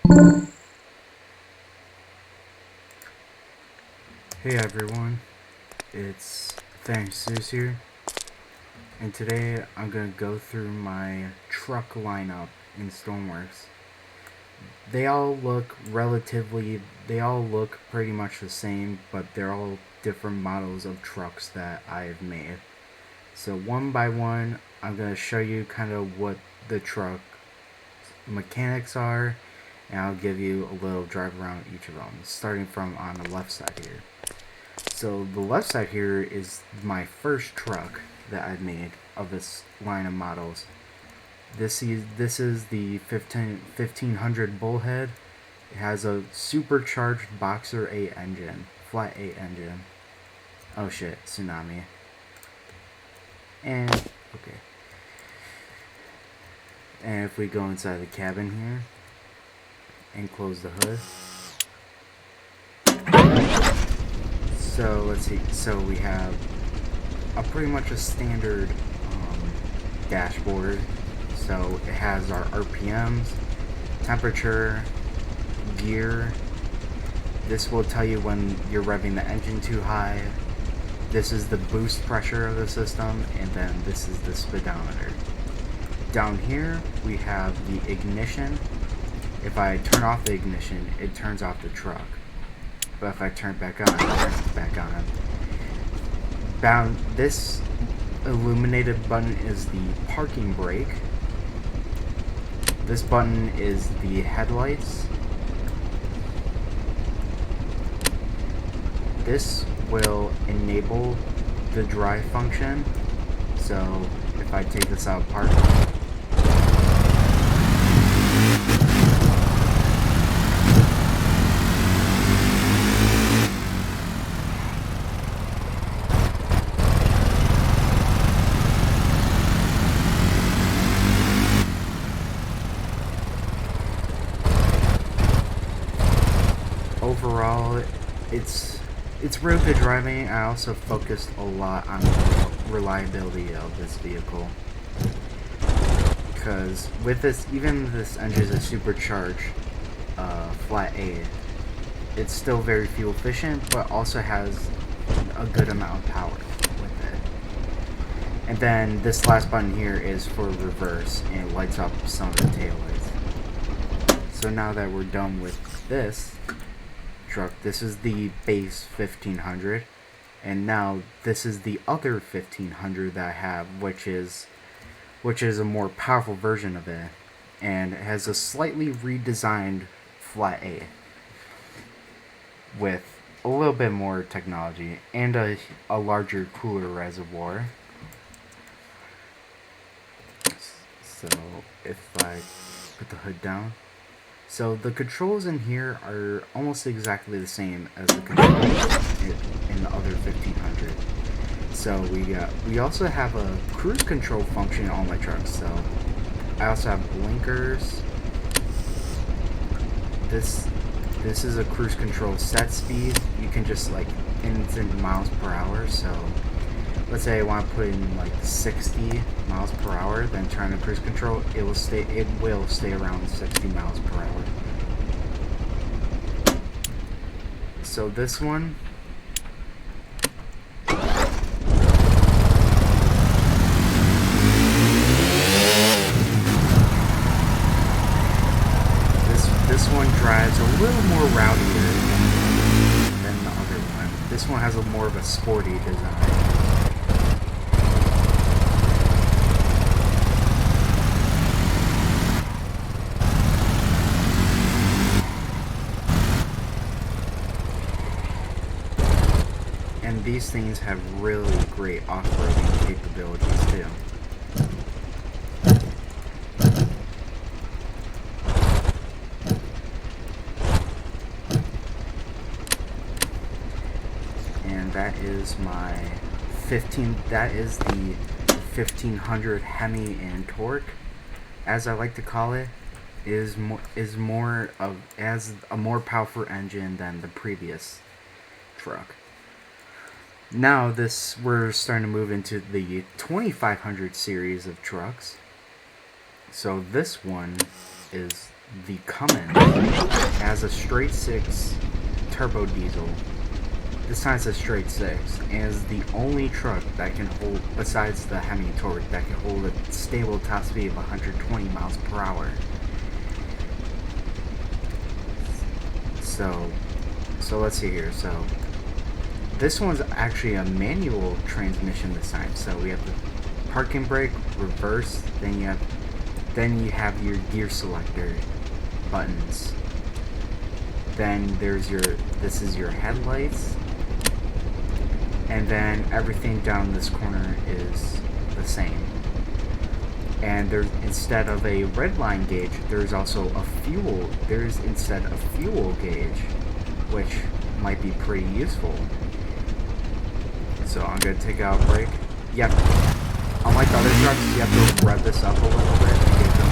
Hey everyone, it's Zeus here, and today I'm gonna go through my truck lineup in Stoneworks. They all look pretty much the same, but they're all different models of trucks that I've made. So one by one, I'm gonna show you kind of what the truck mechanics are, and I'll give you a little drive around each of them, starting from on the left side here. So the left side here is my first truck that I've made of this line of models. This is the 1500 Bullhead. It has a supercharged Boxer 8 engine, flat 8 engine. Oh shit, tsunami. And okay. And if we go inside the cabin here and close the hood. So let's see. So we have pretty much a standard dashboard. So it has our RPMs, temperature, gear. This will tell you when you're revving the engine too high. This is the boost pressure of the system, and then this is the speedometer. Down here we have the ignition. If I turn off the ignition, it turns off the truck. But if I turn it back on, it turns it back on. This illuminated button is the parking brake. This button is the headlights. This will enable the drive function. So if I take this out of park, overall, it's real good driving. I also focused a lot on the reliability of this vehicle, because with this, even this engine is a supercharged flat 8, it's still very fuel efficient, but also has a good amount of power with it. And then this last button here is for reverse, and it lights up some of the taillights. So now that we're done with this truck, this is the base 1500, and now this is the other 1500 that I have, which is a more powerful version of it, and it has a slightly redesigned flat 8 with a little bit more technology and a larger cooler reservoir. So if I put the hood down, so the controls in here are almost exactly the same as the controls in the other 1500. So we also have a cruise control function in all my trucks. So I also have blinkers. This is a cruise control set speed. You can just like in miles per hour. So let's say I want to put in like 60 miles per hour, then turn the cruise control, it will stay around 60 miles per hour. So this one, this one drives a little more rowdier than the other one. This one has a more of a sporty design. And these things have really great off-roading capabilities too. And that is the 1500 Hemi and Torque, as I like to call it, has a more powerful engine than the previous truck. Now we're starting to move into the 2500 series of trucks. So this one is the Cummins has a straight 6 turbo diesel. This time it's a straight 6, and is the only truck that can hold, besides the Hemi and Torque, that can hold a stable top speed of 120 miles per hour. So let's see here. So this one's actually a manual transmission this time. So we have the parking brake, reverse, then you have your gear selector buttons. Then this is your headlights. And then everything down this corner is the same. And there's, instead of a red line gauge, there's also a fuel gauge, which might be pretty useful. So I'm gonna take out brake. Yep. Unlike other trucks, you have to rev this up a little bit to get going.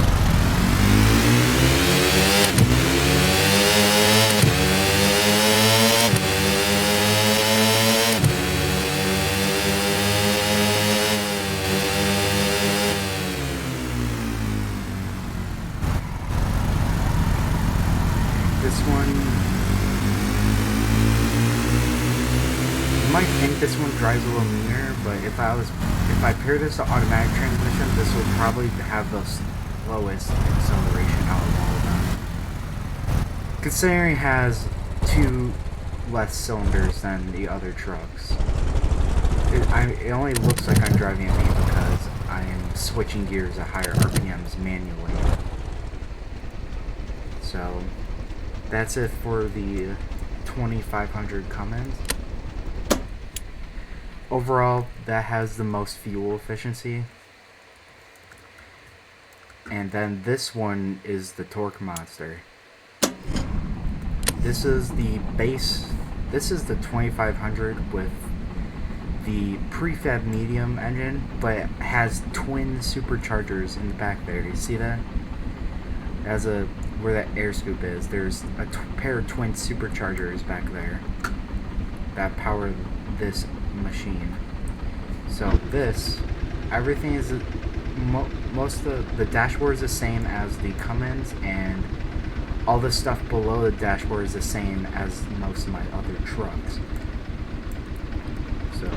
This one, you might think this one drives a little meaner, but if I pair this to automatic transmission, this will probably have the slowest acceleration out of all of them. Considering it has 2 less cylinders than the other trucks. It only looks like I'm driving a V because I am switching gears at higher RPMs manually. So that's it for the 2500 Cummins. Overall, that has the most fuel efficiency. And then this one is the Torque Monster. This is the base. This is the 2500 with the prefab medium engine, but it has twin superchargers in the back there. Do you see that? It has where that air scoop is, there's a pair of twin superchargers back there that power this machine. So everything is most of the dashboard is the same as the Cummins, and all the stuff below the dashboard is the same as most of my other trucks. So,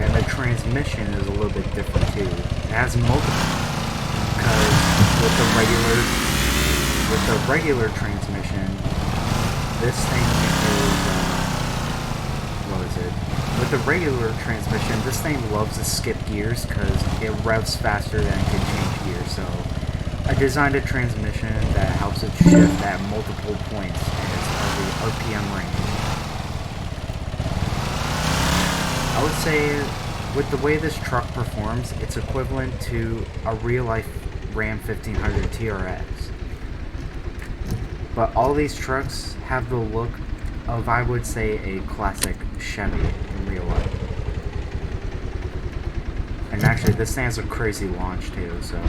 and the transmission is a little bit different too. It has multiple. With the regular transmission, this thing is With the regular transmission, this thing loves to skip gears because it revs faster than it can change gears. So I designed a transmission that helps it shift at multiple points in its RPM range. I would say, with the way this truck performs, it's equivalent to a real-life Ram 1500 TRX. But all these trucks have the look of, I would say, a classic Chevy in real life. And actually, this thing has a crazy launch too, so.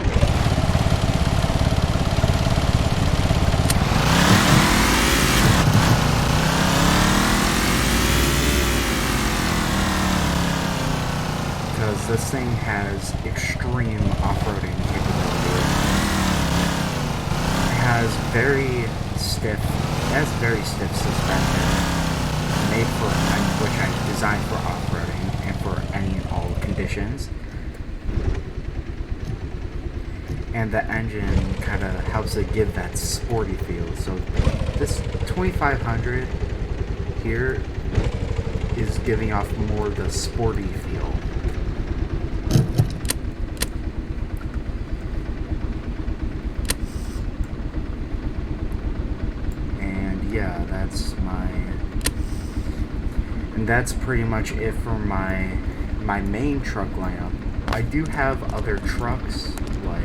Because this thing has extreme off-roading capability. It has very stiff suspension, made for, which I designed for off-roading and for any and all conditions. And the engine kind of helps it give that sporty feel. So this 2500 here is giving off more of the sporty feel. Yeah, that's pretty much it for my main truck lineup. I do have other trucks, like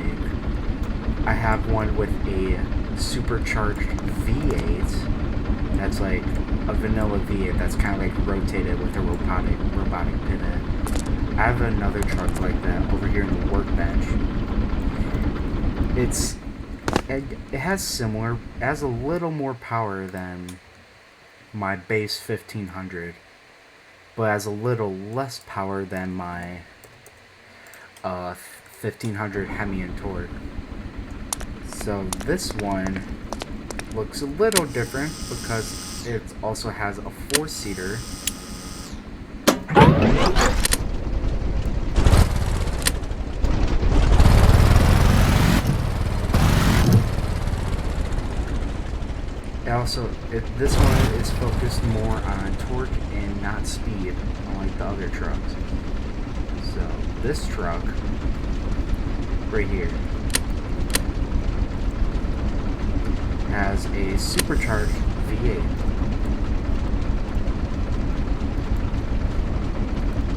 I have one with a supercharged V8 that's like a vanilla V8 that's kind of like rotated with a robotic pivot. I have another truck like that over here in the workbench. It has a little more power than my base 1500, but has a little less power than my 1500 Hemi and Torque. So this one looks a little different because it also has a 4-seater. This one is focused more on torque and not speed, unlike the other trucks. So this truck, right here, has a supercharged V8.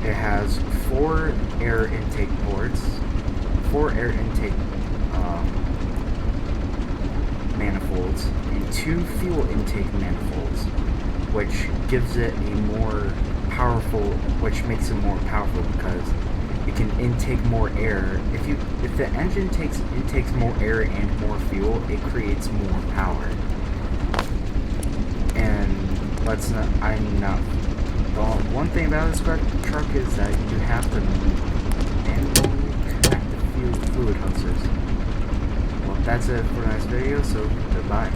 It has 4 air intake ports, 4 air intake manifolds, and 2 fuel intake manifolds, which gives it a more powerful, which makes it more powerful because it can intake more air. If the engine intakes more air and more fuel, it creates more power. And the one thing about this truck is that you have to manually connect the fluid hoses. Well, that's it for tonight's video, so goodbye.